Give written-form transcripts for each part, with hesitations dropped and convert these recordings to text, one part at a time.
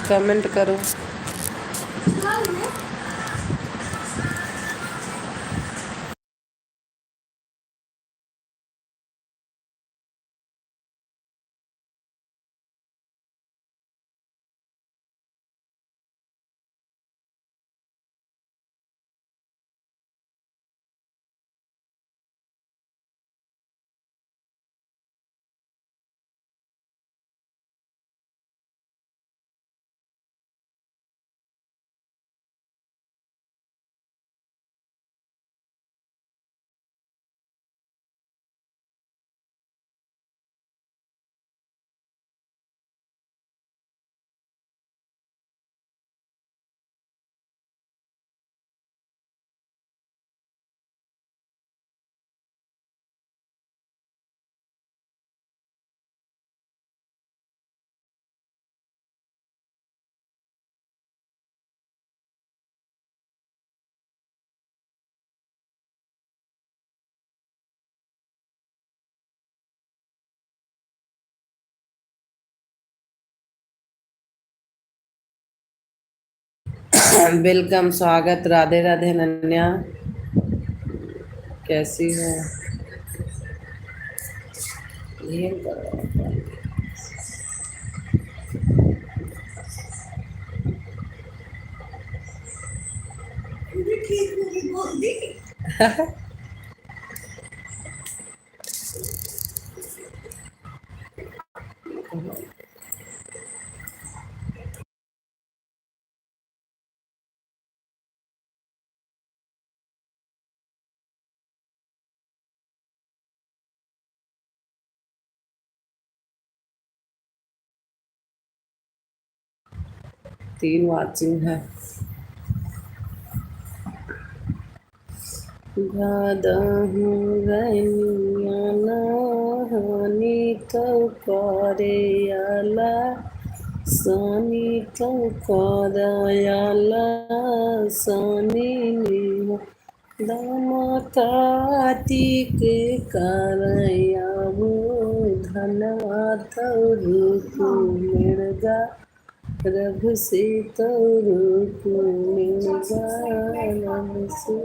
Comment करो। Welcome, स्वागत। राधे राधे नन्या, कैसी हो? ये करो। 3 वाचिंग है। गादहु गैयाला हानि कौ करयाला सानी कौ करयाला सानी निहा दामा कार्तिक करयाबू धनवा तौरूप मृगा रघु से तौरूप मृगा रघु से।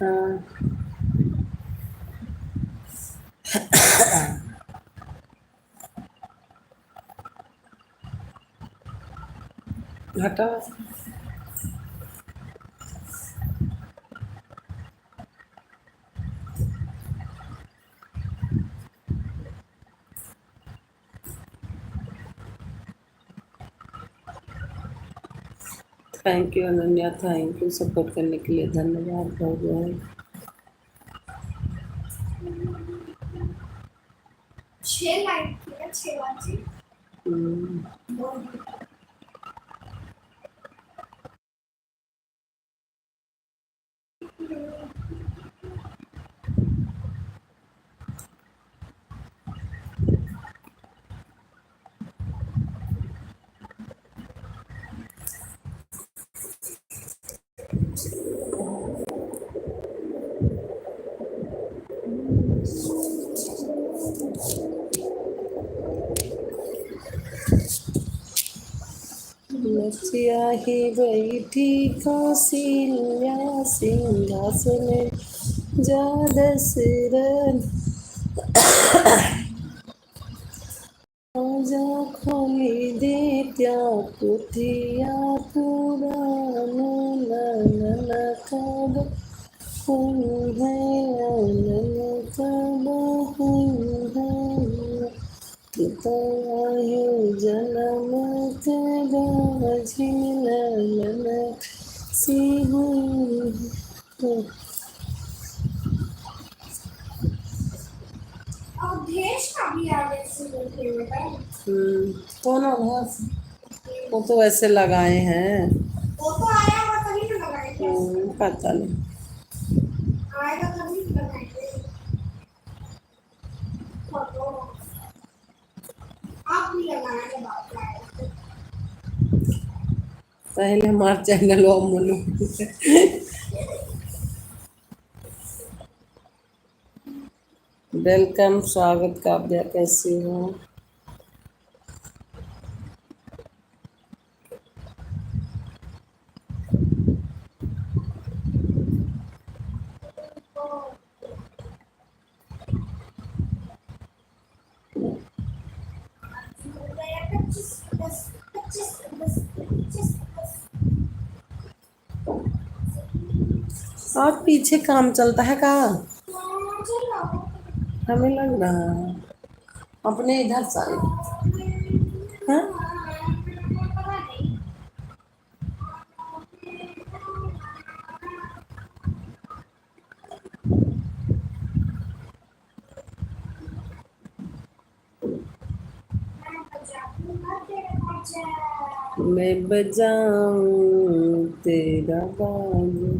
हाँ, हटा। Thank you Ananya, thank you support करने के लिए, धन्यवाद बहुत बहुत। 6 लाइक किया, 6 वाची। लचिया ही बैठी कौशल्या सिंहासन जा दशरथ राजा खोली दे त्या पुथिया पुराण नन कब है नन कब है कितायो जन्म तेरा झिलन सिंह। कौन आवाज? वो तो ऐसे लगाए हैं। वो तो आया हुआ तभी तो लगाए थे। पता नहीं आएगा तभी तो लगाएंगे। आप भी लगाना के बाद पहले हमारा चैनल और मोनू। वेलकम, स्वागत काव्या, कैसी हो? और पीछे काम चलता है का? हमें लग रहा है अपने इधर साइड। हाँ, मैं बजाऊं तेरा बाजू।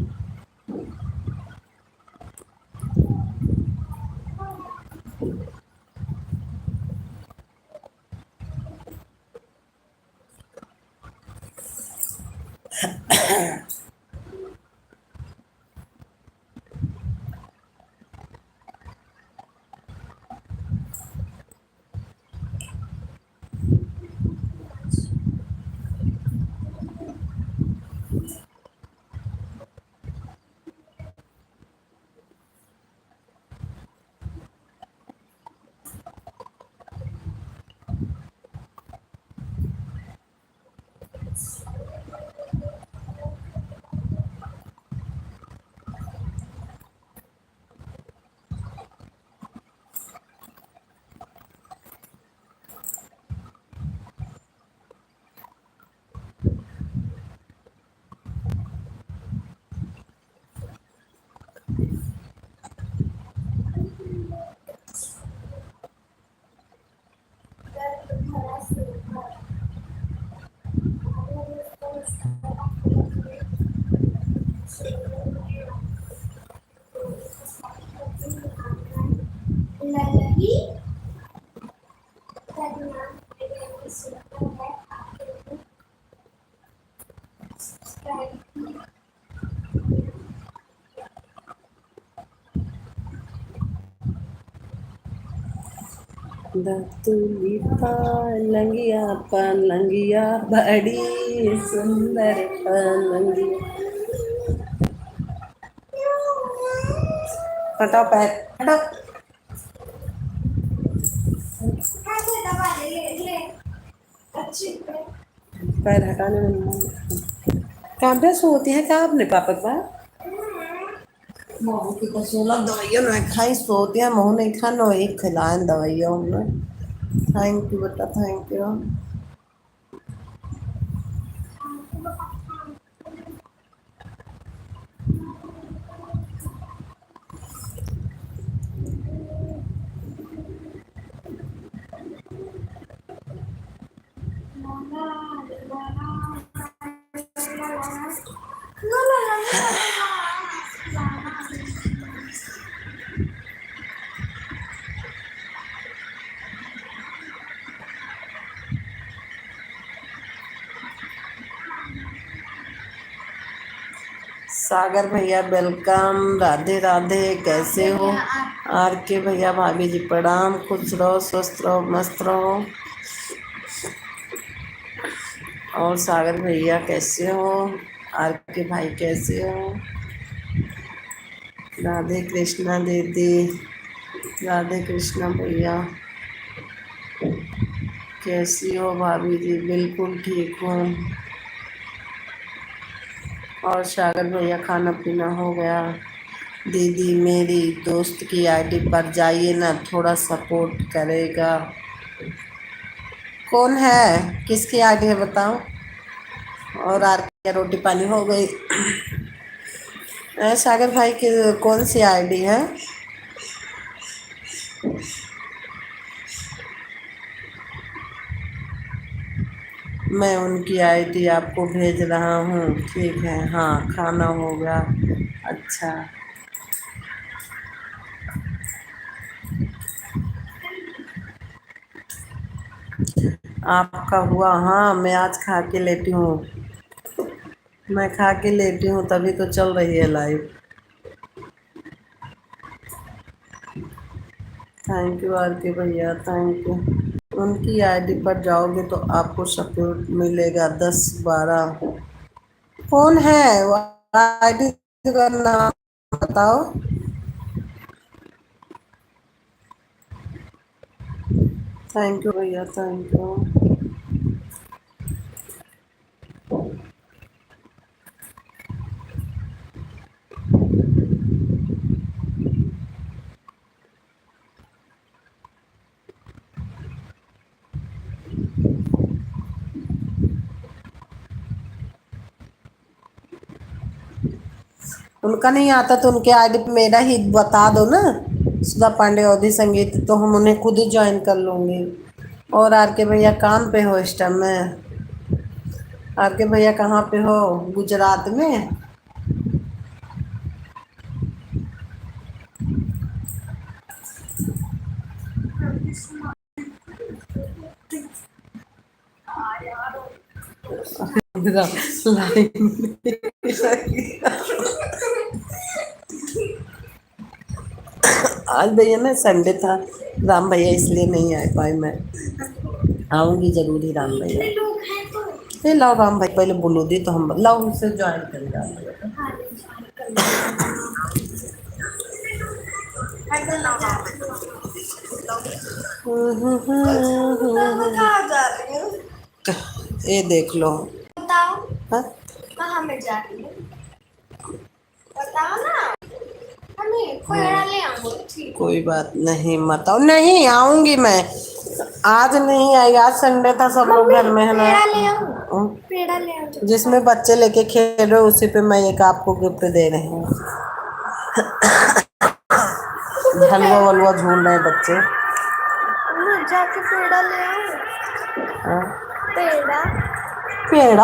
दतुली पालंगिया पालंगिया बड़ी सुंदर पालंगिया। हटाओ पैर, हटाओ। पैर हटाने में काव्या सोती है क्या अपने पापा के पास? महू की तो सोलह दवाइयों ने खाई सोती है, महू नहीं खा नो एक खिलाए दवाइयों में। थैंक यू बेटा, थैंक यू। सागर भैया वेलकम, राधे राधे, कैसे हो? आर के भैया, भाभी जी प्रणाम, खुश रहो, स्वस्थ रहो, मस्त रहो। और सागर भैया कैसे हो? आर के भाई कैसे हो? राधे कृष्णा दीदी, राधे कृष्णा भैया, कैसी हो भाभी जी? बिल्कुल ठीक हूँ। और सागर भैया खाना पीना हो गया? दीदी मेरी दोस्त की आईडी पर जाइए ना, थोड़ा सपोर्ट करेगा। कौन है, किसकी आईडी है बताओ? और आर के रोटी पानी हो गई? सागर भाई की कौन सी आईडी है? मैं उनकी आईडी आपको भेज रहा हूँ, ठीक है? हाँ, खाना हो गया। अच्छा, आपका हुआ? हाँ, मैं आज खा के लेटी हूँ। मैं खा के लेटी हूँ तभी तो चल रही है लाइव। थैंक यू आर के भैया, थैंक यू। उनकी आईडी पर जाओगे तो आपको सपोर्ट मिलेगा 10-12। कौन है वो? आईडी का नाम बताओ। थैंक यू भैया, थैंक यू। उनका नहीं आता तो उनके आईडी पे मेरा ही बता दो ना, सुधा पांडे अवधि संगीत, तो हम उन्हें खुद ही ज्वाइन कर लूँगी। और आर के भैया काम पे हो इस टाइम में? आर के भैया कहाँ पे हो? गुजरात में? लाइन आज भैया ना संडे था, राम भैया इसलिए नहीं आ पाए। मैं आऊंगी जरूर ही राम भैया। ये लाओ राम भाई पहले बोलो दी तो हम लाओ उनसे ज्वाइन कर राम भैया। ये देख लो। बताओ। हाँ? कहाँ में जा रही है? बताओ ना। हमें पेड़ा ले आऊंगी। कोई बात नहीं, मत आओ। नहीं आऊंगी मैं। आज नहीं आई, आज संडे था, सब लोग घर में है ना। पेड़ा ले आओ, पेड़ा ले आओ। जिसमें बच्चे लेके खेल रहे हो उसी पे मैं एक आपको गिफ्ट दे रही हूँ। हलवा वलवा झूल रहे हैं बच्चे। जाके पेड़ा ले आओ। पेड़ा? पेड़ा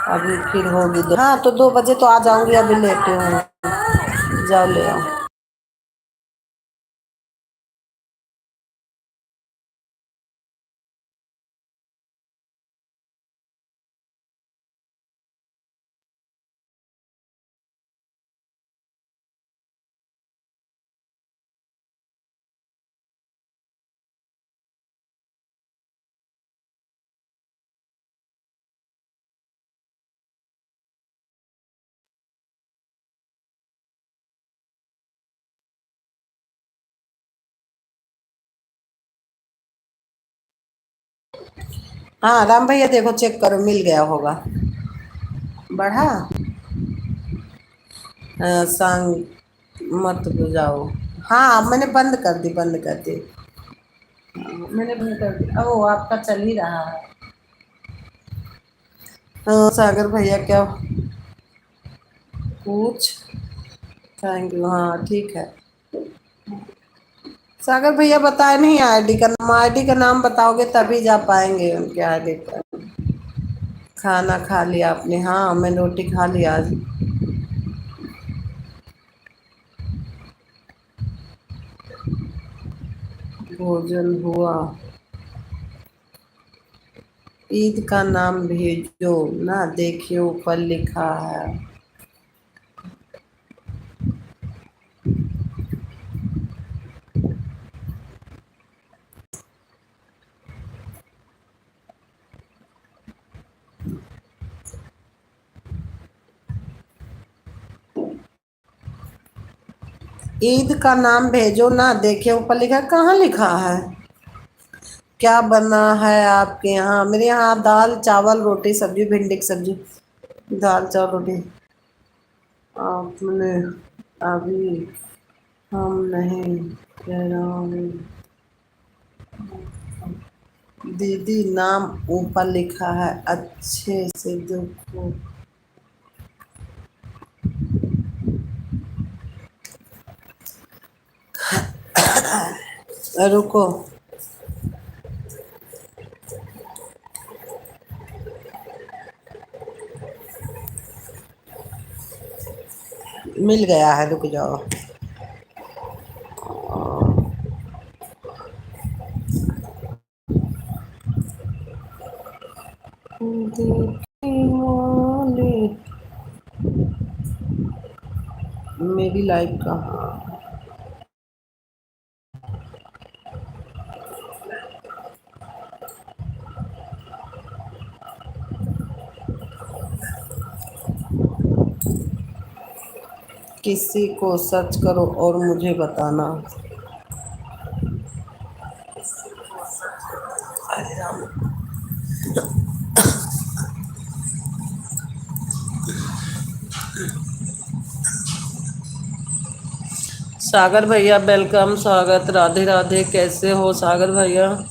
अभी फिर होगी हाँ तो 2 बजे तो आ जाऊंगी, अभी लेटे हूँ। जाओ ले आओ। हाँ राम भैया देखो चेक करो, मिल गया होगा। बढ़ा सांग मत बुझाओ। हाँ मैंने बंद कर दी, बंद कर दी। मैंने बंद कर दी। ओ आपका चल ही रहा है। हाँ, सागर भैया क्या पूछ। थैंक यू, हाँ ठीक है। सागर भैया बताए नहीं आईडी का नाम, आईडी का नाम बताओगे तभी जा पाएंगे उनके आईडी पर। खाना खा लिया आपने? हाँ मैं रोटी खा लिया आज। भोजन हुआ। ईद का नाम भेजो ना, देखिए ऊपर लिखा है। ईद का नाम भेजो ना, देखिए ऊपर लिखा है। कहाँ लिखा है? क्या बना है आपके यहाँ? मेरे यहाँ दाल चावल रोटी सब्जी, भिंडी की सब्जी। दाल चावल रोटी। आपने अभी हम नहीं कह रहा हूँ। दीदी नाम ऊपर लिखा है, अच्छे से देखो। रुको। मिल गया है, रुक जाओ। देखी वाले मेरी लाइफ कहाँ। किसी को सर्च करो और मुझे बताना। अरे राम। सागर भैया वेलकम, स्वागत, राधे राधे। कैसे हो सागर भैया?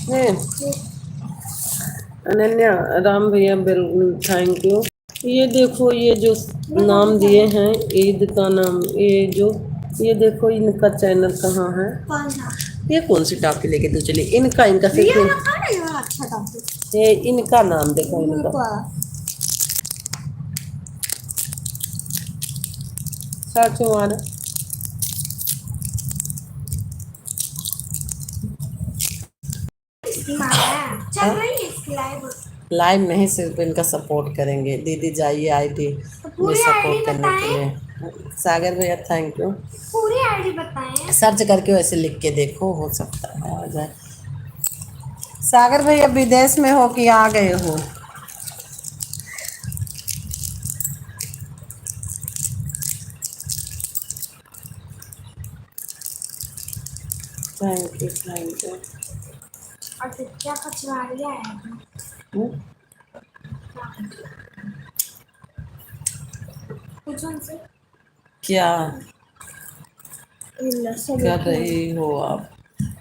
नहीं, अनन्या, राम भैया थैंक यू। ये देखो, ये जो नाम दिए हैं ईद का नाम, ये जो ये देखो इनका चैनल कहाँ है? ये कौन सी टॉपिक लेके तू चली? इनका इनका ये इनका नाम देखो, इनका सर्च मार। लाइव नहीं, सिर्फ इनका सपोर्ट करेंगे। दीदी जाइए आईडी में सपोर्ट करने के लिए। सागर भैया थैंक यू। पूरी आईडी बताएं। सर्च करके वैसे लिख के देखो, हो सकता है आ जाए। सागर भैया विदेश में हो कि आ गए हो? Thank you thank you. और क्या कचरा है? क्या कर रही हो आप?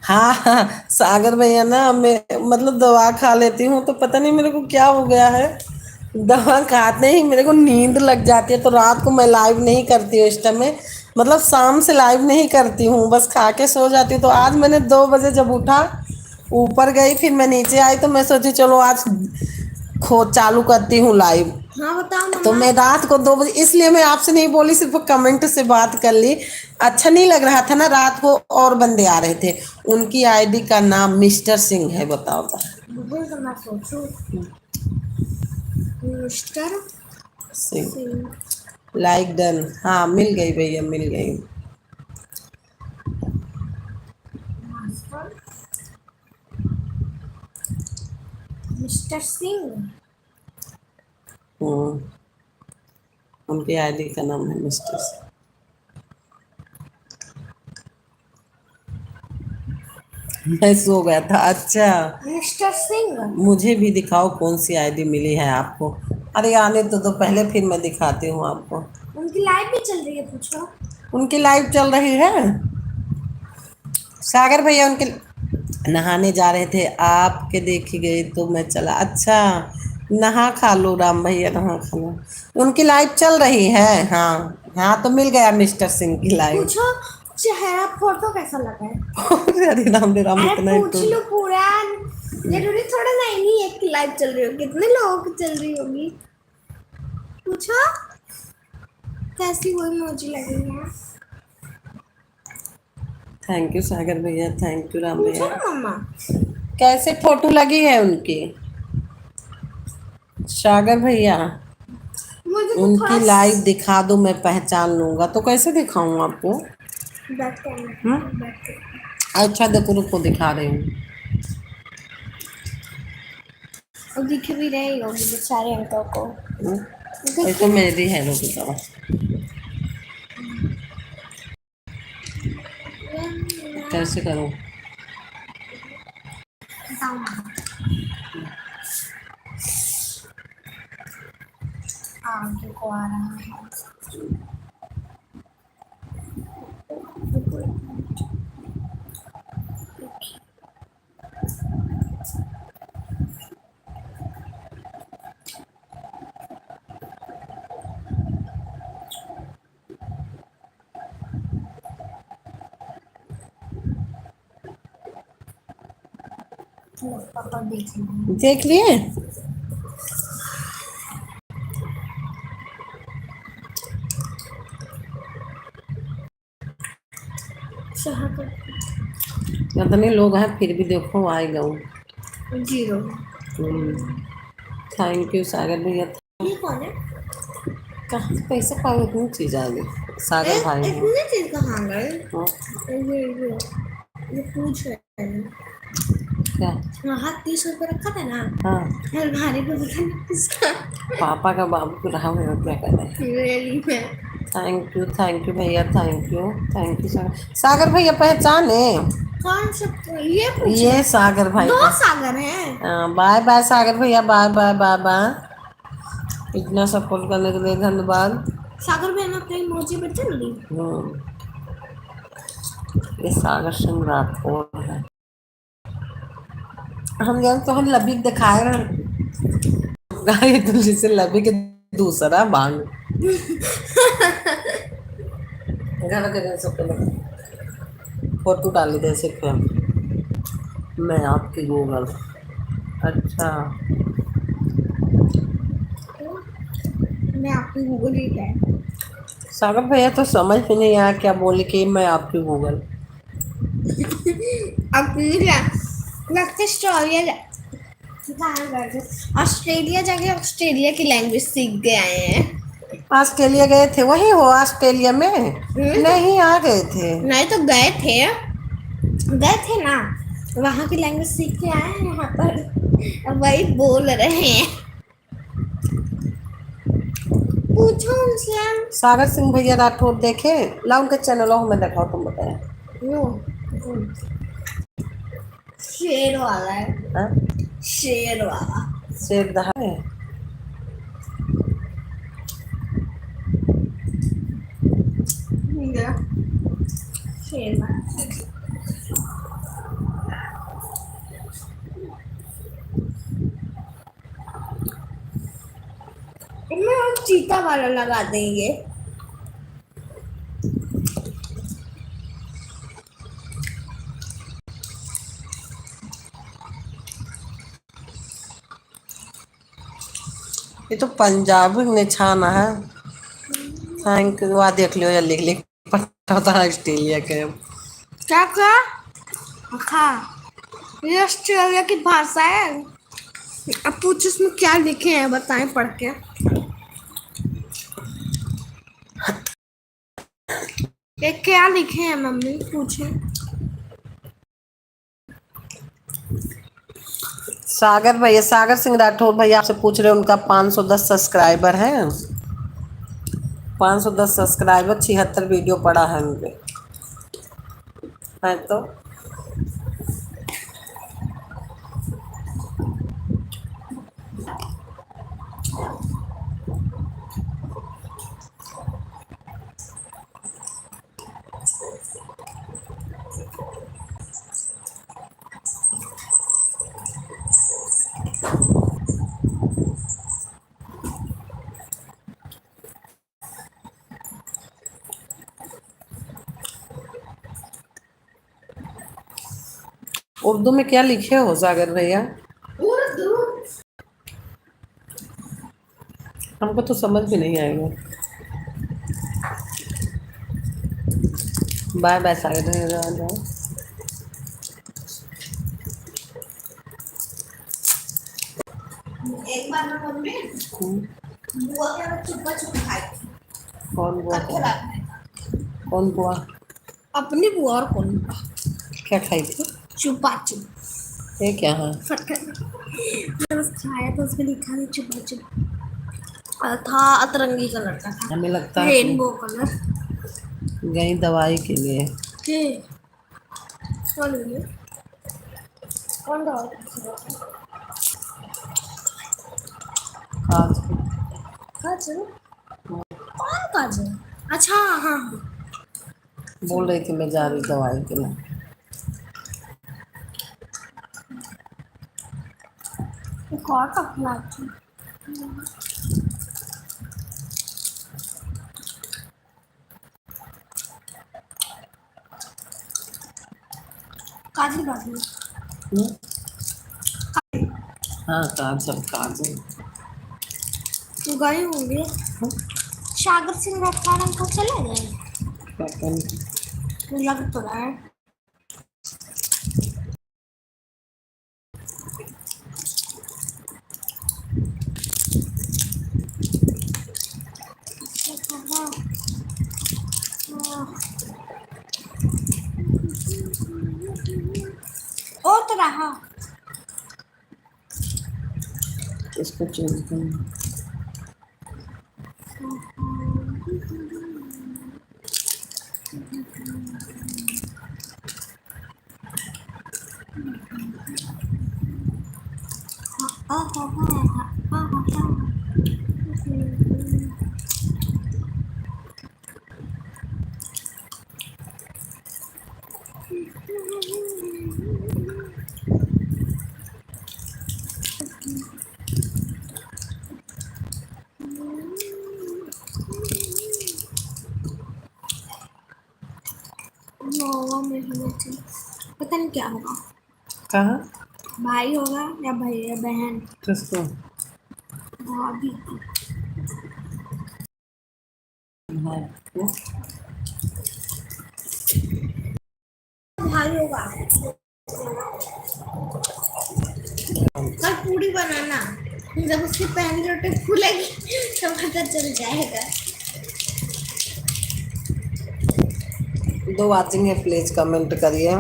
हाँ हाँ, सागर भैया ना, मैं मतलब दवा खा लेती हूँ तो पता नहीं मेरे को क्या हो गया है। दवा खाते ही मेरे को नींद लग जाती है, तो रात को मैं लाइव नहीं करती हूँ इस टाइम में। मतलब शाम से लाइव नहीं करती हूँ, बस खा के सो जाती हूँ। तो आज मैंने 2 बजे जब उठा, ऊपर गई, फिर मैं नीचे आई तो मैं सोची चलो आज खो चालू करती हूँ लाइव। हाँ बताओ। तो मैं रात को 2 बजे, इसलिए मैं आपसे नहीं बोली, सिर्फ कमेंट से बात कर ली। अच्छा नहीं लग रहा था ना रात को, और बंदे आ रहे थे। उनकी आईडी का नाम मिस्टर सिंह है, बताओ तो। मिस्टर सिंह। Like done. हाँ मिल गई भैया, मिल गई। मिस्टर सिंह। उनकी आईडी का नाम है मिस्टर सिंह। मैं सो गया था। अच्छा मिस्टर सिंह, मुझे भी दिखाओ कौन सी आईडी मिली है आपको। अरे आने तो पहले, फिर मैं दिखाती हूँ आपको। उनकी लाइव भी चल रही है, पूछो। उनकी लाइव चल रही है। सागर भैया उनके नहाने जा रहे थे, आपके देखी गई तो मैं चला। अच्छा, नहा खा लो राम भैया, नहा खा लो। उनकी लाइव चल रही है। हाँ हाँ, तो मिल गया मिस्टर सिंह की लाइव। पूछो चेहरा फोटो कैसा लगा है? अरे राम रे राम, इतना ही पूछ लो पूरा। जरूरी थोड़ा ना नहीं एक लाइव चल रही होगी, कितने लोगों की चल रही होगी, पूछो कैसी वो इमोजी लगी है। थैंक यू सागर भैया, थैंक यू राम भैया। मम्मा कैसे फोटो लगी है उनकी? सागर भैया तो उनकी लाइव दिखा दो, मैं पहचान लूंगा। तो कैसे दिखाऊं आपको? अच्छा देखो, रुको दिखा रही हूँ। और दिख भी रही होगी बेचारे अंकल को। ये तो मेरी है, रुको बताओ। कैसे करूं? हाँ देखो आ रहा है। पापा देख लिए? इतने लोग हैं फिर भी देखो आएगा वो। 0। थैंक यू सागर भैया। ये कौन है? कहाँ से पैसे पाओ इतनी चीज आ गई। सागर भाई हैं। इतनी चीज कहाँ गए? हाँ, ये पूछ रहे हैं। क्या? वहाँ 30 रुपए रखा था ना, हाँ अलमारी पे पता पापा का बाबू को रहा हुआ क्या कर रहे हैं। रियली में। थैंक यू भैया थैंक यू सागर सागर भैया पहचाने। कौन सा? ये पूछ ये सागर भाई 2 का। सागर हैं। बाय बाय सागर भैया बाय बाय बाय बाय। इतना सपोर्ट करने के लिए धन्यवाद। सागर बहन अपने इमोजी पे चल ली। ये सागर सिंह राठौर है। हम जान तो हम लबी दिखाए रहे तुलसी से लबी के दूसरा बांग घर के सबके फोटो डाली दे सिर्फ मैं आपकी गूगल। अच्छा मैं आपकी गूगल ही है। सागर भैया तो समझ में नहीं आया क्या बोले कि मैं आपकी गूगल। लगता ऑस्ट्रेलिया ऑस्ट्रेलिया जाके ऑस्ट्रेलिया की लैंग्वेज सीख के आए हैं। ऑस्ट्रेलिया गए थे वही हो ऑस्ट्रेलिया में नहीं आ गए थे। नहीं तो गए थे ना, वहाँ की लैंग्वेज सीख के आए हैं यहाँ पर, वही बोल रहे हैं। पूछो उनसे। सागर सिंह भैया राठौर देखे ला उनके चैनलों में दिखाओ तुम बताए। शेर वाला है। हाँ? शेर वाला शेर दहा है। शेर वाला हम चीता वाला लगा देंगे। ये तो पंजाबी निछाना है। थैंक यू वहाँ देख लियो या लिख लिख पता था ऑस्ट्रेलिया के। क्या क्या? हाँ, ये ऑस्ट्रेलिया की भाषा है। अब पूछ इसमें क्या लिखे हैं बताएं पढ़ के। ये क्या लिखे हैं मम्मी पूछे। सागर भैया सागर सिंह राठौर भैया आपसे पूछ रहे हैं उनका 510 सब्सक्राइबर है। 510 सब्सक्राइबर 76 वीडियो पड़ा है उनके है तो। उर्दू में क्या लिखे हो सागर भैया? हमको तो समझ भी नहीं आएगा। बाय बाय सागर भैया। एक बार मैं मम्मी बुआ के चुप्पा चुप खाई। कौन बुआ कत्थरा कौन बुआ? अपनी बुआ और कौन? क्या खाई थी? चुप्पा चुप। ये क्या है? बस खाया तो उसमें लिखा था चुप्पा चुप, था अतरंगी कलर का था। हमें लगता है रेनबो कलर। गई दवाई के लिए। के कौन है? कौन दवाई? काजल। काजल? कौन काजल? अच्छा हाँ। बोल रही थी मैं जा रही दवाई के लिए। एक और टकला थी। काजल काजल। हाँ काजल काजल। गए होंगे। सागर सिंह राठौर अंकल चले गए। पता नहीं। लग तो रहा है। ओ तो रहा। इसको चेंज करना। नौवा में होना चाहिए। पता नहीं क्या होगा, कहाँ? भाई होगा या भैया बहन। किसको? भाभी। भाई को? भाई होगा। कल पूरी बनाना, जब उसकी पहली रोटी फूलेगी तो पता चल जाएगा। 2 वाचिंग है, प्लीज कमेंट करिए।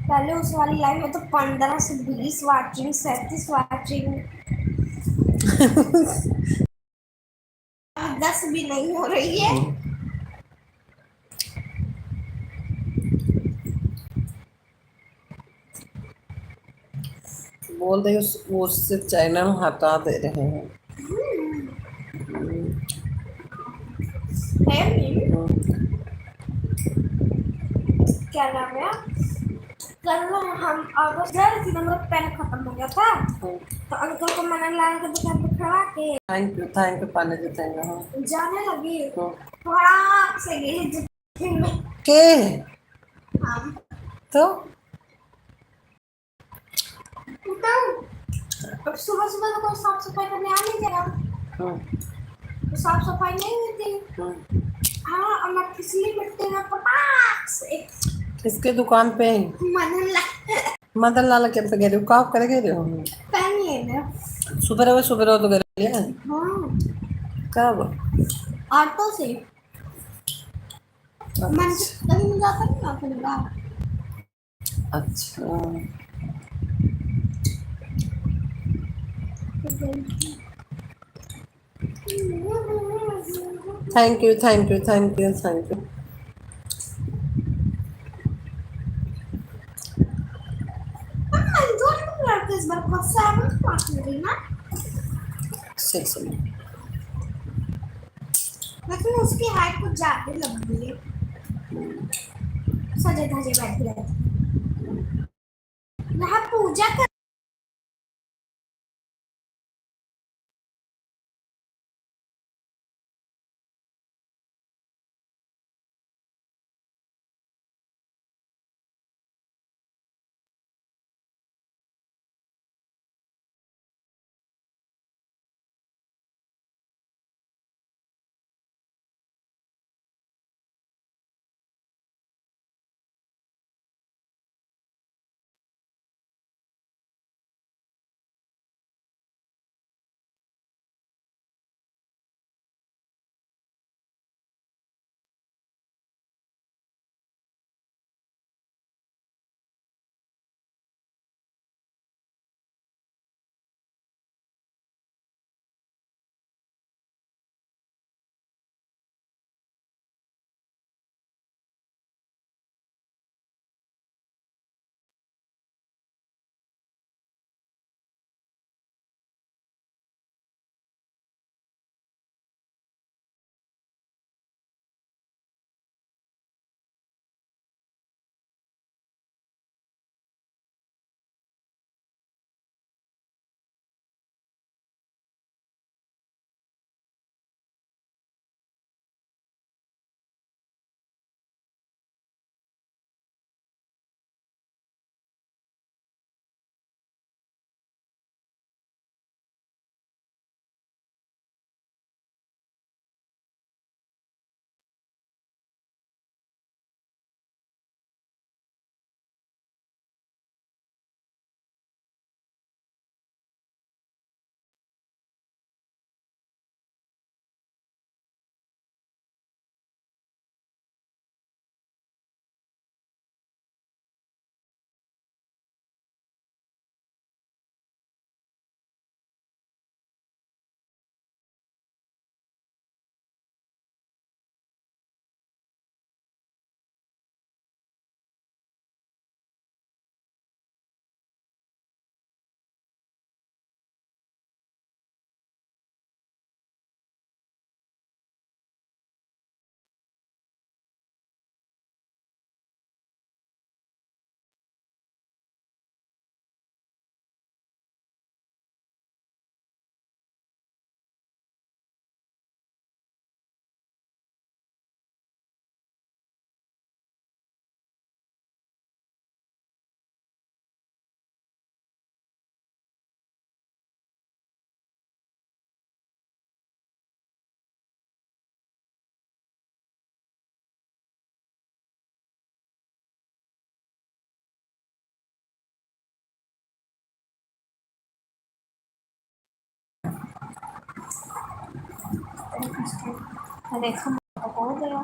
पहले उस वाली लाइन में तो 15 से 20 वाचिंग, 37 वाचिंग, 10 भी नहीं हो रही है। बोल रही वो उससे चैनल हटा दे रहे हैं। क्या नाम है, कल हम अगस्त जा रहे थे ना, मेरा पेन खत्म हो गया था तो अंकल को मैंने लाने के दुकान पे खड़ा के थैंक यू पाने जितेंगे। हाँ जाने लगी, फटाक से गई जितने में के हम तो अब सुबह सुबह तो कोई साफ सफाई करने आ नहीं जाएगा, तो साफ सफाई नहीं होती। हाँ, और मैं पिछली मिट्टी में पटाख से किसके दुकान पे? मदन लाल के पे गए हो? कहाँ करे गए हो? पहनिए ना। सुबह तो गए लिया। हाँ, कब? ऑटो से मन कहीं नहीं जाता, नहीं आता मेरा। अच्छा, thank you thank you thank you thank you. इस बार बहुत 7th क्लास में गई ना, 6 में। लेकिन उसकी हाइट कुछ ज्यादा लग रही है, सजे धजे बैठी रहती है। यहाँ पूजा कर देखो हो गया।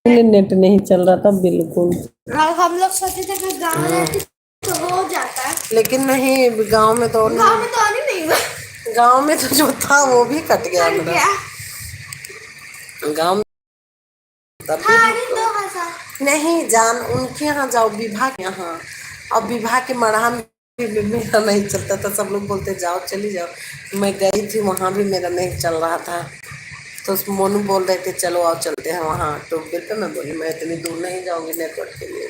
नेट नहीं चल रहा था बिल्कुल। और हम लोग सोचे थे कि गाँव रहते तो हो जाता है, लेकिन नहीं, गांव में तो गाँव में तो आने नहीं हुआ। गांव में तो जो था वो भी कट गया कट मेरा। गया। गांव में हाँ, अरे 2000 नहीं जान, उनके यहाँ जाओ, विभा के यहाँ। अब विभा के मढ़ा में भी मेरा नहीं चलता था, सब लोग बोलते जाओ चली जाओ। मैं गई थी, वहाँ भी मेरा नहीं चल रहा था। तो उस मोनू बोल रहे थे चलो आओ चलते हैं वहाँ टोकबिल पे। मैं बोली मैं इतनी दूर नहीं जाऊँगी नेटवर्क के लिए,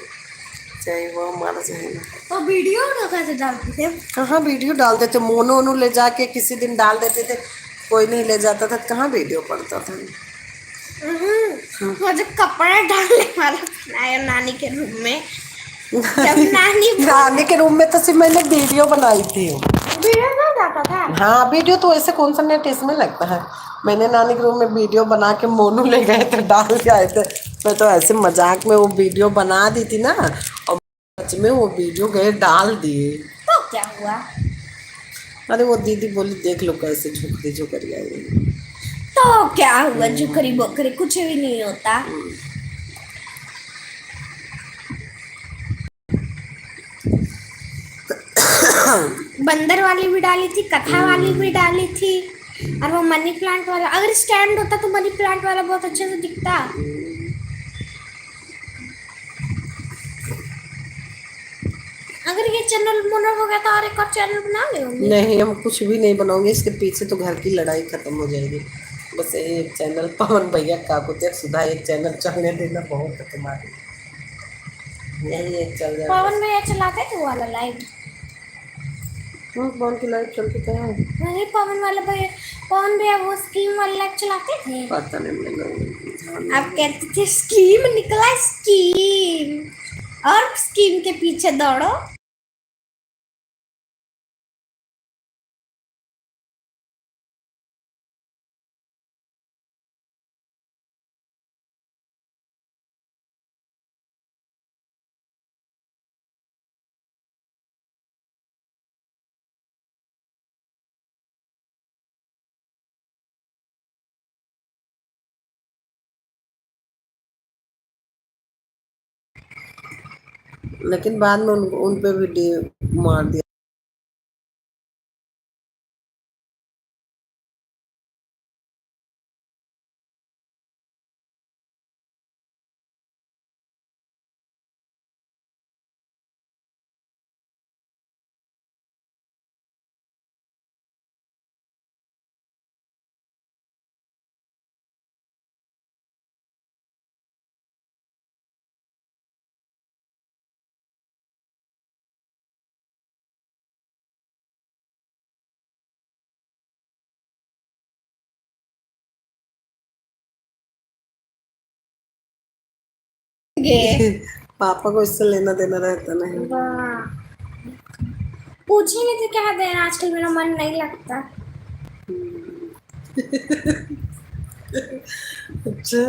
चाहे वो हमारा चाहे ना। तो वीडियो ना कैसे डालते थे? कहाँ वीडियो डालते थे, मोनू ओनू ले जाके किसी दिन डाल देते थे, कोई नहीं ले जाता था, कहाँ वीडियो पड़ता था। मुझे कपड़ा डालने वाला बनाया नानी के रूम में। जब नानी के रूम में तो सिर्फ मैंने वीडियो बनाई थी। वीडियो ना जाता था। हाँ वीडियो तो ऐसे कौन सा नेट इसमें लगता है। मैंने नानी के रूम में वीडियो बना के मोनू ले गए थे, डाल के आए थे। मैं तो ऐसे मजाक में वो वीडियो बना दी थी ना, और सच में वो वीडियो गए डाल दिए। तो क्या हुआ? अरे वो दीदी बोली देख लो कैसे झुकरी झुकरी आई। तो क्या हुआ? झुकरी बोकरी कुछ भी नहीं होता। बंदर वाली भी डाली थी, कथा वाली भी डाली थी, और वो मनी प्लांट वाला। अगर स्टैंड होता तो मनी प्लांट वाला बहुत अच्छे से दिखता। अगर ये चैनल मोनर हो गया तो और एक और चैनल बना ले। नहीं हम कुछ भी नहीं बनाओगे, इसके पीछे तो घर की लड़ाई खत्म हो जाएगी। बस एक चैनल पवन भैया काकुतिया सुधा एक चैनल चलने देना बहुत है तुम्हारी, यही एक चल जाए। पवन भैया चलाते थे वो वाला लाइव। पवन की लाइव चलती क्या है? नहीं, पवन वाला भैया, पवन भैया वो स्कीम वाला लाइव चलाते थे। पता नहीं मैंने। आप कहते थे स्कीम निकला, स्कीम, और स्कीम के पीछे दौड़ो। लेकिन बाद में उन पे भी मार दिया। गे पापा को इससे लेना देना रहता नहीं। वाह, पूछी नहीं थी क्या देना, आजकल मेरा मन नहीं लगता। अच्छा।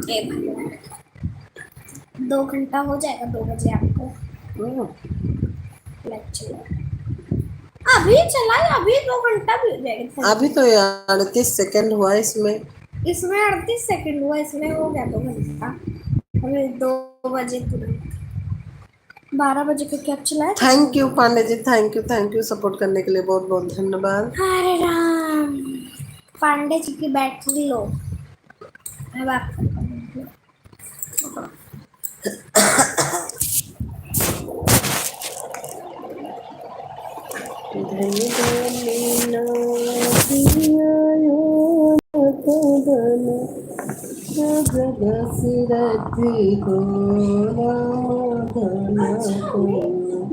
ए भगवान, 2 घंटा हो जाएगा, 2 बजे आपको लेक्चर। अभी चला है, अभी 2 घंटा भी हो जाएगा। अभी तो 38 सेकंड हुआ इसमें। इसमें 38 सेकंड हुआ, इसमें हो गया 2 घंटा। अभी 2 बजे तुरंत 12 बजे को क्या चला है? Thank you Pandey ji, thank you support करने के लिए बहुत बहुत धन्यवाद। हरे राम, पांडे जी की बैटरी लो। अब आप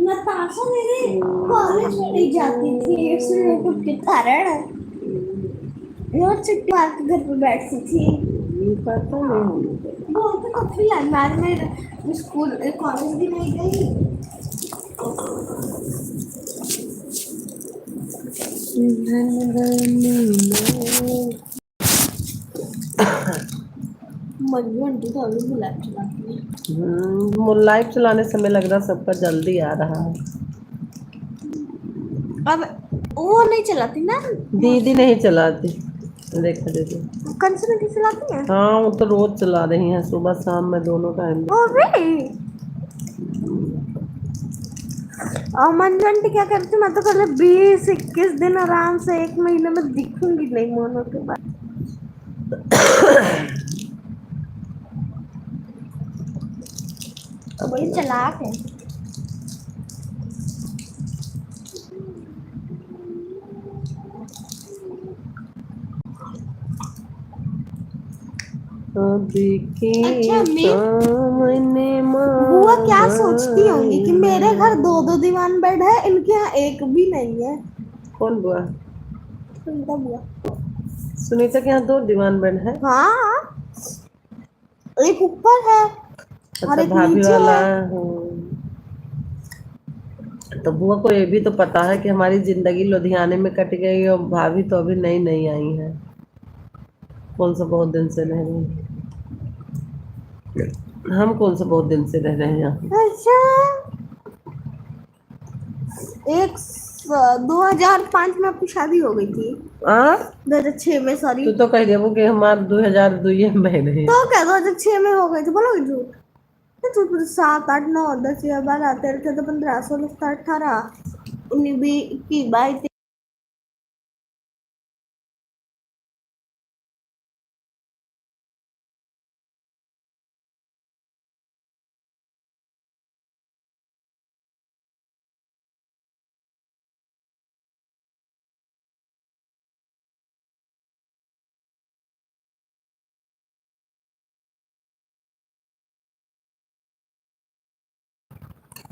नताशा मेरे कॉलेज में नहीं जाती थी, इसलिए कुछ के कारण रोज छुट्टी मार के घर पे बैठती थी। पता नहीं। बोलते तो थी यार, मैं स्कूल कॉलेज भी नहीं गई। मम्मी आंटी तो अभी बुला चलाती है। लाइव चलाने समय लग रहा सबका जल्दी आ रहा है। अब वो नहीं चलाती ना, दीदी नहीं चलाती। देखो दीदी कंचन नहीं चलाती है। हाँ, वो तो रोज चला रही हैं, सुबह शाम में दोनों टाइम। अरे और मंजू आंटी क्या करती, मैं तो कल 20-21 दिन आराम से 1 महीने में दिखूंगी नहीं मोनो के बाद। बड़ी चालाक है। अच्छा, बुआ क्या सोचती होंगी कि मेरे घर 2-2 दीवान बेड है, इनके यहाँ एक भी नहीं है। कौन बुआ? सुनीता बुआ। सुनीता के यहाँ 2 दीवान बेड है। हाँ, एक ऊपर है और अच्छा, एक भाभी नीचे वाला। है। तो बुआ को ये भी तो पता है कि हमारी जिंदगी लुधियाने में कट गई और भाभी तो अभी नई नई आई है। कौन सा बहुत दिन से रह रही हैं? हम कौन सा बहुत दिन से रह रहे हैं यहाँ? अच्छा, 2005 में आपकी शादी हो गई थी। 2006 में, सॉरी। तू तो कह देबो कि हमार 2002 में रहे। तो क्या 2006 में हो गई थी, बोलोगे झूठ? 7, 8, 9, 10, 11, 12, 13, 14, 15, 16, 17, 18, 19, 20, 21, 22।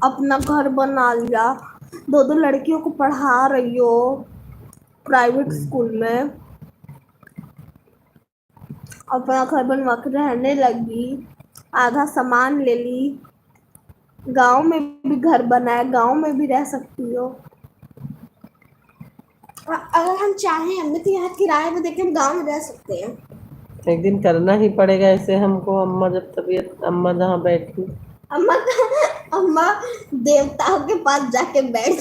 अपना घर बना लिया, 2-2 लड़कियों को पढ़ा रही हो प्राइवेट स्कूल में, अपना घर बनवा के रहने लगी, आधा सामान ले ली, गांव में भी घर बनाया, गांव में भी रह सकती हो। अगर हम चाहें, हमने तो यहाँ किराए में देके हम गांव में रह सकते हैं। एक दिन करना ही पड़ेगा ऐसे हमको। अम्मा जब तबीयत, अम्मा जहाँ बैठी, अम्मा देवताओं के पास जाके बैठ।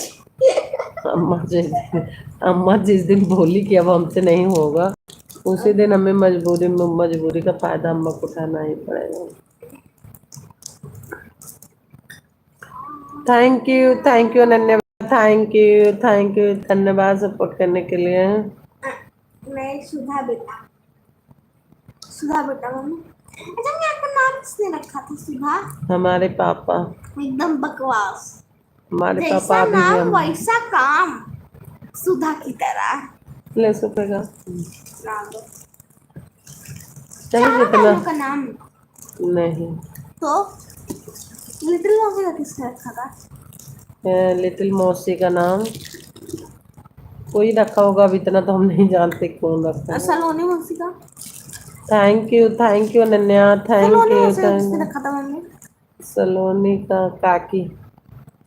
अम्मा जिस दिन बोली कि अब हमसे नहीं होगा, उसी दिन हमें मजबूरी का फायदा अम्मा को उठाना ही पड़ेगा। Thank you Ananya, thank you धन्यवाद सपोर्ट करने के लिए। मैं सुधा बेटा मम्मी। अच्छा, मैं आपका नाम किसने रखा था? सुधा? हमारे पापा। एकदम बकवास। हमारे पापा जैसा अभी भी नाम वैसा काम, सुधा की तरह। ले सकेगा। चलो चारों जितना बहनों का नाम नहीं। तो लिटिल मम्मी का किसने रखा था? लिटिल मौसी का नाम कोई रखा होगा, अब इतना तो हम नहीं जानते कौन रखा है। सलोनी मौसी का। Thank you Ananya, thank Saloni you मौसी का किसने थैंक। रखा था मम्मी? सलोनी का काकी,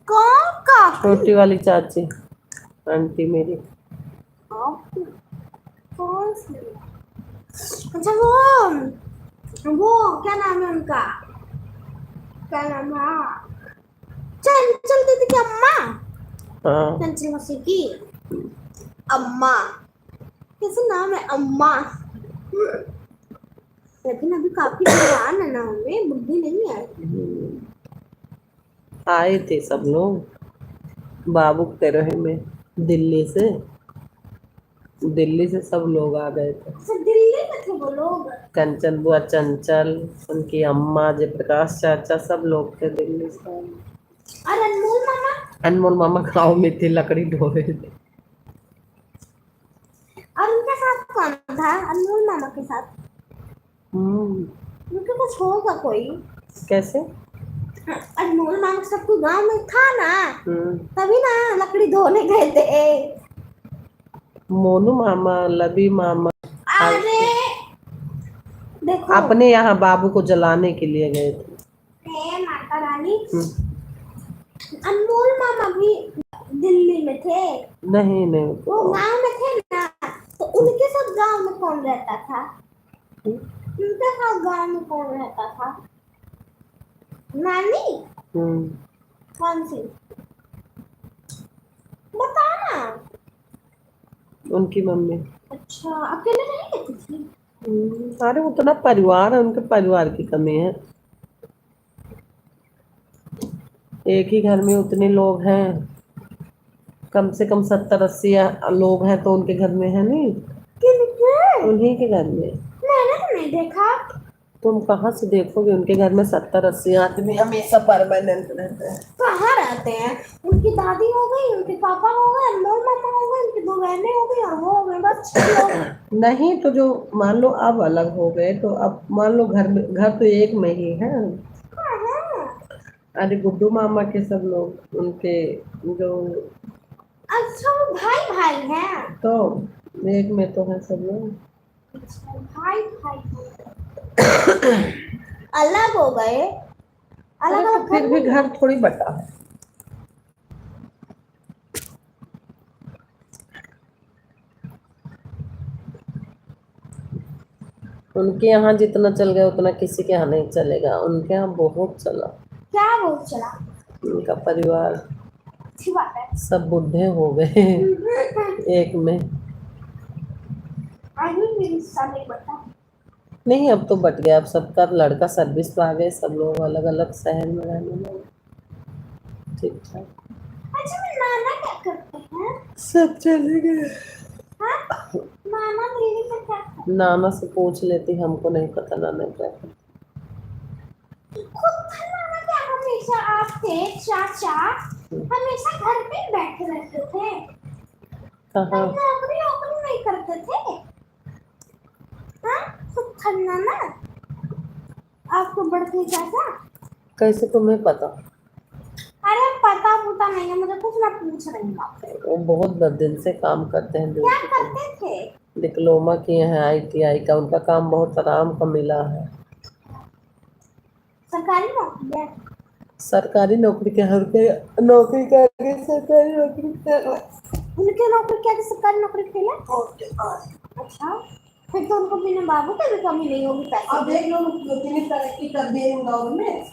कौन काकी? छोटी वाली चाची, आंटी मेरी। आपकी? कौन सी? अच्छा वो क्या नाम है उनका? क्या नाम है? चंचल दीदी की अम्मा। हाँ चंचल मौसी की अम्मा। कैसे नाम है अम्मा? लेकिन अभी काफी जवान है ना मम्मी, बुद्धि नहीं है। आए थे सब लोग बाबू के तेरह में, दिल्ली से। दिल्ली से सब लोग आ गए थे। अच्छा दिल्ली में थे वो लोग? कंचन बुआ, चंचल, उनकी अम्मा, जयप्रकाश चाचा, सब लोग थे दिल्ली से। और अनमोल मामा? अनमोल मामा गाँव में थे, लकड़ी ढो रहे थे। और उनके साथ कौन था अनमोल मामा के साथ? हम्म। उनके कुछ होगा कोई? कैसे? अनमोल मामा के साथ कोई गांव में था ना, हम्म। तभी ना लकड़ी धोने गए थे। मोनू मामा, लबी मामा। अरे देखो, अपने यहाँ बाबू को जलाने के लिए गए थे। हे माता रानी, हम्म। अनमोल मामा भी दिल्ली में थे? नहीं नहीं। वो गांव में थे ना, तो उनके साथ गांव में कौन रहता था? उनके साथ गांव में कौन रहता था? नानी? हम्म। कौन सी? बता ना। उनकी मम्मी। अच्छा अकेले नहीं रहती थी? अरे उतना परिवार है, उनके परिवार की कमी है। एक ही घर में उतने लोग हैं, कम से कम 70-80 लोग हैं, तो उनके घर में है नहीं। किनके? उन्हीं के घर में। मैंने तो नहीं देखा। तुम कहाँ से देखोगे, उनके घर में 70-80 आदमी हमेशा परमानेंट रहते हैं। कहाँ रहते हैं? उनकी दादी हो गई, उनके पापा हो गए, अनमोल मामा हो गए, उनकी दो बहनें हो गई और वो हो गए, बस 6 लोग। नहीं तो जो मान लो अब अलग हो गए, तो अब मान लो घर तो एक में ही है। कहाँ? अरे गुड्डू मामा के सब लोग, उनके जो, अच्छा वो भाई भाई हैं? तो एक में तो है सब लोग। अच्छा भाई भाई हो गए। अलग हो गए? अरे अलग तो अलग फिर घर भी नहीं घर है? थोड़ी बटा है। उनके यहाँ जितना चल गया उतना किसी के यहाँ नहीं चलेगा, उनके यहाँ बहुत चला। क्या बोल चला? उनका परिवार अच्छी बात है। सब बुढ़े हो गए एक में। आगे मेरी सामने बता। नहीं अब तो बट गया, अब सबका लड़का सर्विस पे आ गए, सब लोग अलग अलग शहर में रहने लगे। ठीक ठाक अच्छा मैं नाना क्या करते हैं? सब चले गए। हाँ? नाना मेरी में क्या करते नाना से पूछ लेती, हमको नहीं पता नाना क्या करते। हैं? खुद था नाना क्या हमेशा आप थे चाचा हमेशा घर पे ही बैठे रहते थे? कहाँ? कहीं नौकरी वोकरी नहीं करते थे? हाँ? खुद था नाना आपको बढ़ते चाचा? कैसे तुम्हें पता? अरे पता पुता नहीं है मुझे, कुछ मैं पूछ रही हूँ आपसे। वो बहुत दिन से काम करते हैं क्या ड्यूटी पे। करते थे? डिप्लोमा किए हैं ITI का, उनका काम बहुत आराम का मिला है। सरकारी नौकरी है? सरकारी नौकरी के हर कोई नौकरी करके सरकारी नौकरी कर। उनके नौकरी क्या थी? सरकारी नौकरी थी ना? अच्छा फिर तो उनको बिना बाबू के भी कमी नहीं होगी पैसे। अब देख लो कितनी तरक्की कर दी है इंदौर में।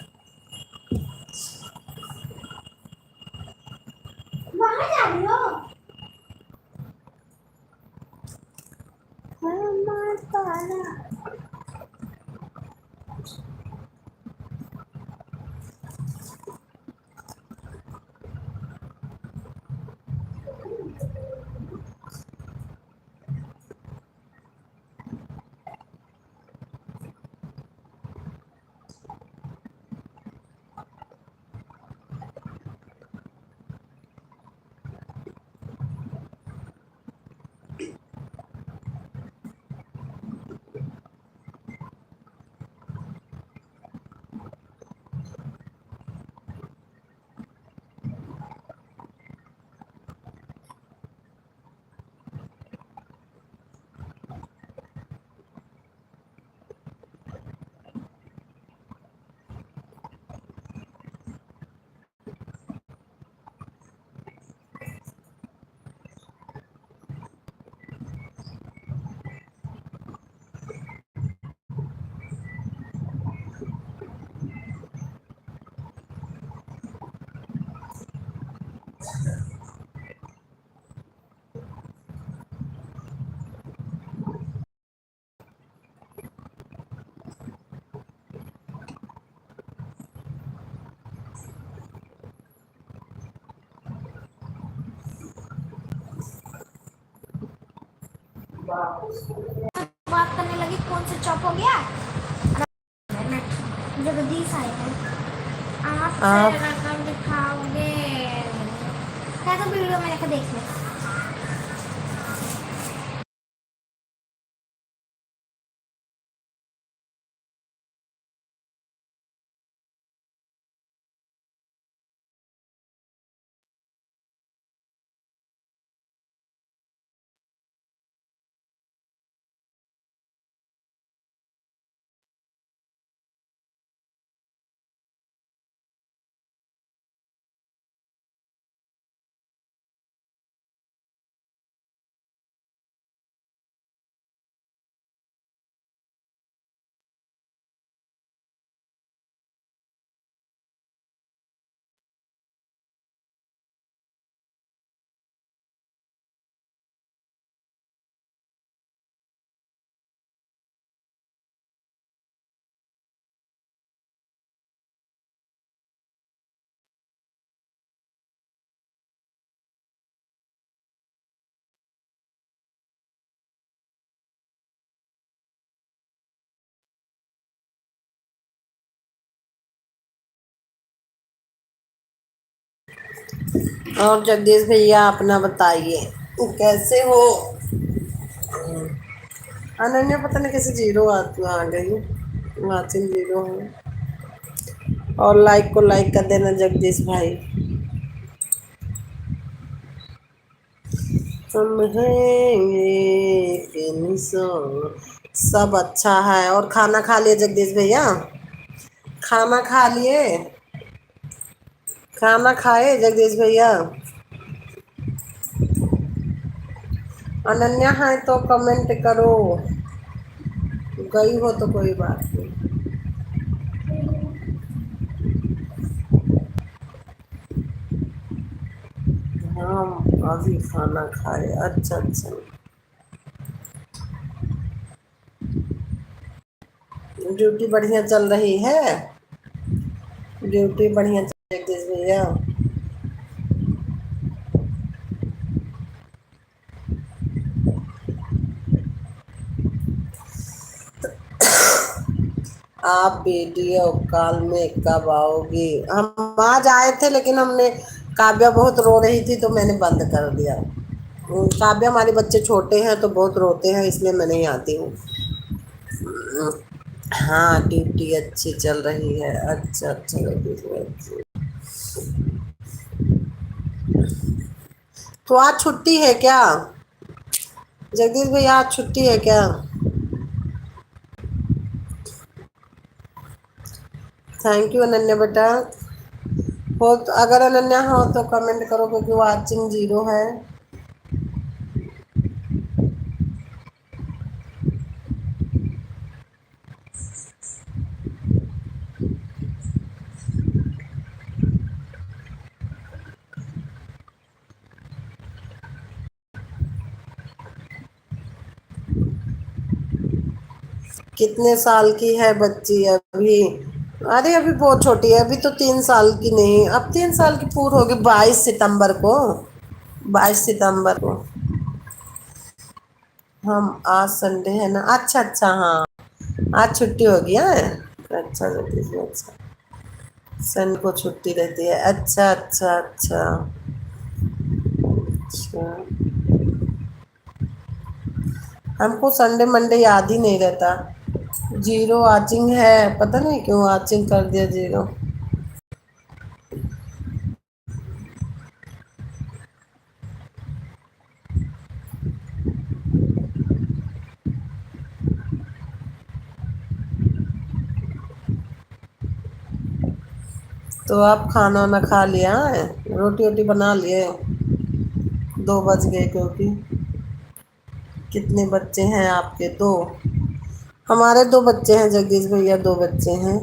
वहाँ जा रही हो? हाँ, माता रानी। बात करने लगी फोन स्विच ऑफ हो गया। जगदीश आए हैं। आप आप से रकम दिखाओगे क्या? तो वीडियो में जाकर देख ले। और जगदीश भैया अपना बताइए, कैसे हो? अनन्या पता नहीं कैसे जीरो आ गई, वाचिंग जीरो है। और लाइक को लाइक कर देना जगदीश भाई। हम हैं एक इंसान। सब अच्छा है। और खाना खा लिए जगदीश भैया? खाना खा लिए? खाना खाए जगदीश भैया? अनन्या है तो कमेंट करो, गई हो तो कोई बात नहीं। हाँ, अभी खाना खाए। अच्छा अच्छा। ड्यूटी बढ़िया चल रही है? ड्यूटी बढ़िया चल रही है भैया? आप वीडियो कॉल में कब आओगी? हम आज आए थे, लेकिन हमने काव्या बहुत रो रही थी तो मैंने बंद कर दिया। काव्या, हमारे बच्चे छोटे हैं तो बहुत रोते हैं, इसलिए मैं नहीं आती हूँ। हाँ, ड्यूटी अच्छी चल रही है। अच्छा अच्छा अच्छा। तो आज छुट्टी है क्या जगदीश भैया? आज छुट्टी है क्या? थैंक यू अनन्या बेटा। हो तो, अगर अनन्या हो तो कमेंट करो, क्योंकि वाचिंग जीरो है। कितने साल की है बच्ची अभी? अरे अभी बहुत छोटी है, अभी तो 3 साल की नहीं, अब 3 साल की पूरी होगी 22 सितंबर को। 22 सितंबर को। हम आज संडे है ना? अच्छा अच्छा, हाँ आज छुट्टी होगी है। अच्छा जगदीश, अच्छा। सन को छुट्टी रहती है। अच्छा अच्छा अच्छा अच्छा। हमको संडे मंडे याद ही नहीं रहता। जीरो वाचिंग है, पता नहीं क्यों वाचिंग कर दिया जीरो। तो आप खाना वाना खा लिया है? रोटी वोटी बना लिए? 2 बज गए क्योंकि। कितने बच्चे हैं आपके? 2? हमारे 2 बच्चे हैं जगदीश भैया, 2 बच्चे हैं।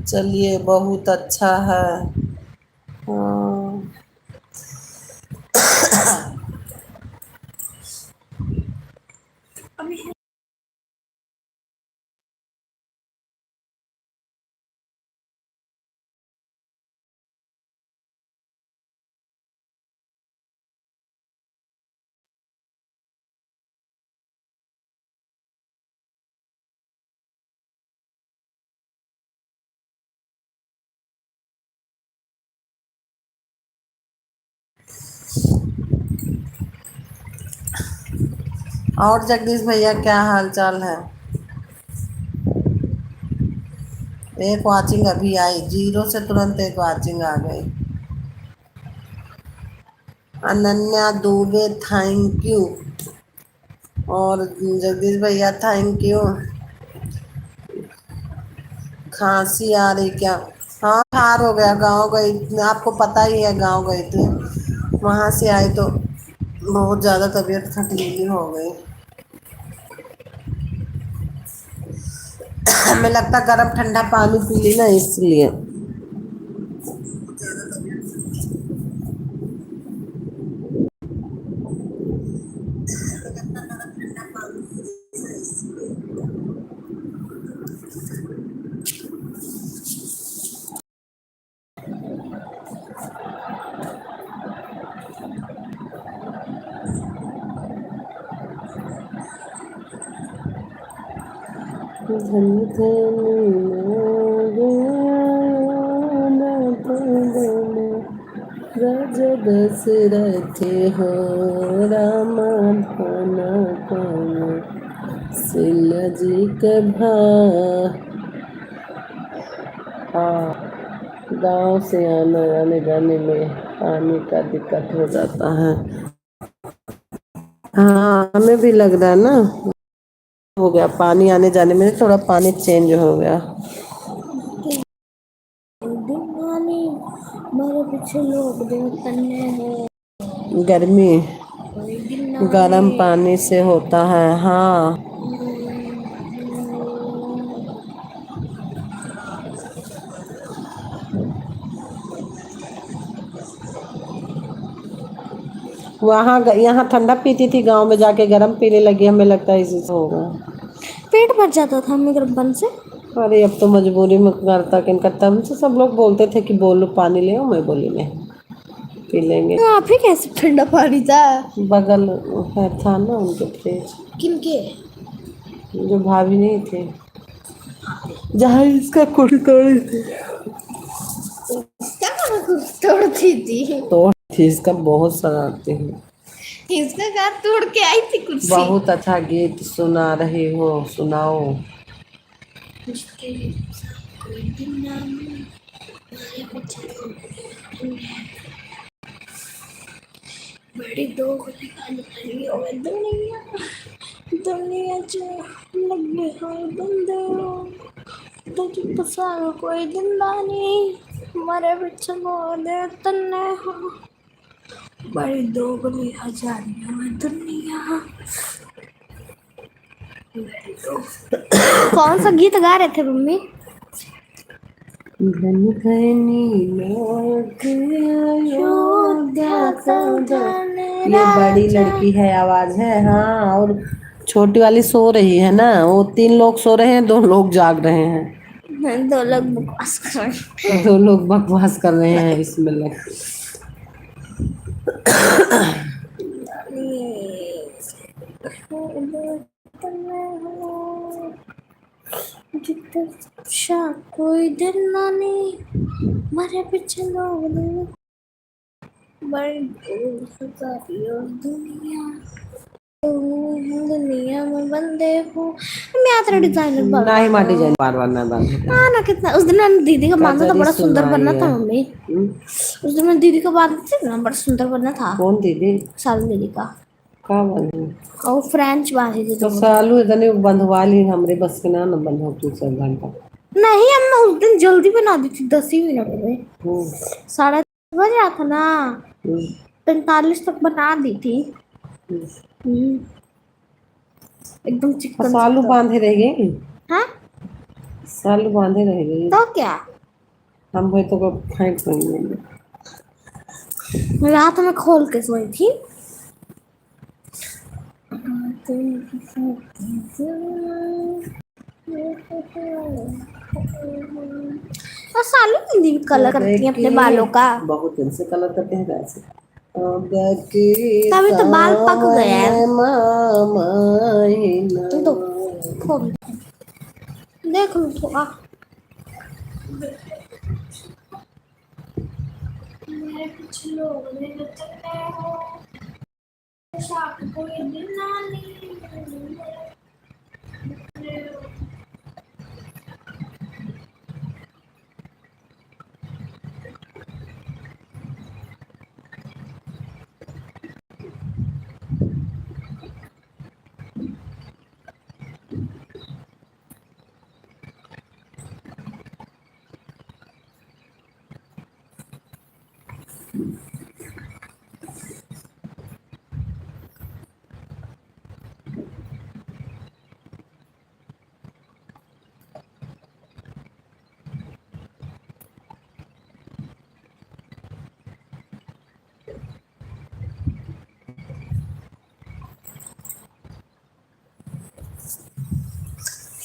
चलिए बहुत अच्छा है। हाँ। अभी और जगदीश भैया क्या हाल चाल है? एक वाचिंग अभी आई, 0 से तुरंत एक वाचिंग आ गई। Ananya Dubey thank you. और जगदीश भैया थैंक यू। खांसी आ रही क्या? हाँ बुखार हो गया, गांव गई, आपको पता ही है, गांव गई थी, वहां से आई तो बहुत ज़्यादा तबीयत खटरीली हो गई। हमें लगता गर्म ठंडा पानी पी ली ना, इसलिए। राजा दशरथ हो राम भाना कौन सिया जी के भा। हाँ, गांव से आने जाने में पानी का दिक्कत हो जाता है। हाँ हमें भी लग रहा है ना, हो गया पानी आने जाने में, थोड़ा पानी चेंज हो गया। दीवानी मेरे पीछे लोग देवतन्ने हैं। गर्मी कोई दीवानी गर्म पानी से होता है। हाँ वहाँ यहाँ ठंडा पीती थी, गांव में जाके गर्म पीने लगी, हमें लगता है इसी से होगा। पेट भर जाता था हमें गर्म पानी से। अरे अब तो मजबूरी में करता कि इनका, तब से सब लोग बोलते थे कि बोलो पानी ले आओ, मैं बोली नहीं पी लेंगे। तो आप ही कैसे ठंडा पानी था? बगल है था ना उनके फ्रिज, किनके? जो भाभी नहीं थे, जहाँ इसका कुड़ी तोड़ी थी। क्या तोड़ती थी? तो इसका बहुत शरारती है। इसका घर तोड़ के आई थी कुर्सी। बहुत अच्छा गीत सुना रही हो, सुनाओ। कोई दिन नाम बड़ी दो निकाली और दुनिया दुनिया जो लगे हो बंदे तो चुप सारो कोई जिंदानी हमारे बिच दे तन्ने हो बड़ी दोगली हजारियों में दुनिया। कौन सा गीत गा रहे थे मम्मी? ये बड़ी लड़की है, आवाज है। हाँ, और छोटी वाली सो रही है ना, वो 3 लोग सो रहे हैं, 2 लोग जाग रहे हैं। 2 लोग बकवास कर रहे हैं। 2 लोग बकवास कर रहे हैं इसमें लग। कोई दिन नानी मारे पीछे लोग बड़ी दुनिया में बंदे हो। मैं आता डिजाइनर ना ही माटी जाए बार बार ना बांधे। हाँ ना, कितना उस दिन मैंने दीदी का बांधा था, बड़ा सुंदर बनना था मम्मी। उस दिन मैंने दीदी का बांधा था ना, बड़ा सुंदर बनना था। कौन दीदी? सालू दीदी का। का बांधी? और फ्रेंच बांधी थी तो सालू इतने बंधवा ली, हमरे बस के ना बंधो तू 7 घंटा। नहीं, अम्मा उस दिन जल्दी बना दी थी, 10 ही मिनट में। 3:30 बजे आता ना, 45 तक बना दी थी। एकदम चिकन सालू बांधे रह गई। हाँ सालू बांधे रह गई तो क्या हम भाई तो खाई पाएंगे। रात में खोल के सोई थी। और सालू दीदी भी कलर अब करती है के अपने बालों का। बहुत दिन से कलर करते हैं वैसे। अब के तभी तो बाल पक गए सावन हैं। मामाइना। तो खोल देख लो थोड़ा। मेरे कुछ लोग मेरे चलते हो शाम को ये दिन नानी।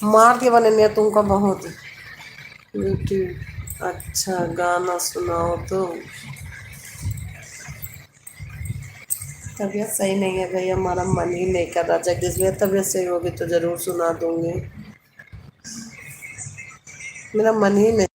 मार के बने तुमका बहुत मीठी। अच्छा गाना सुनाओ तो। तबीयत सही नहीं है भाई, हमारा मन ही नहीं कर रहा। जगदीश भैया तबीयत सही होगी तो जरूर सुना दूंगी। मेरा मन ही नहीं।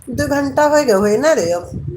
2 घंटा हो गए हुए ना रे अब।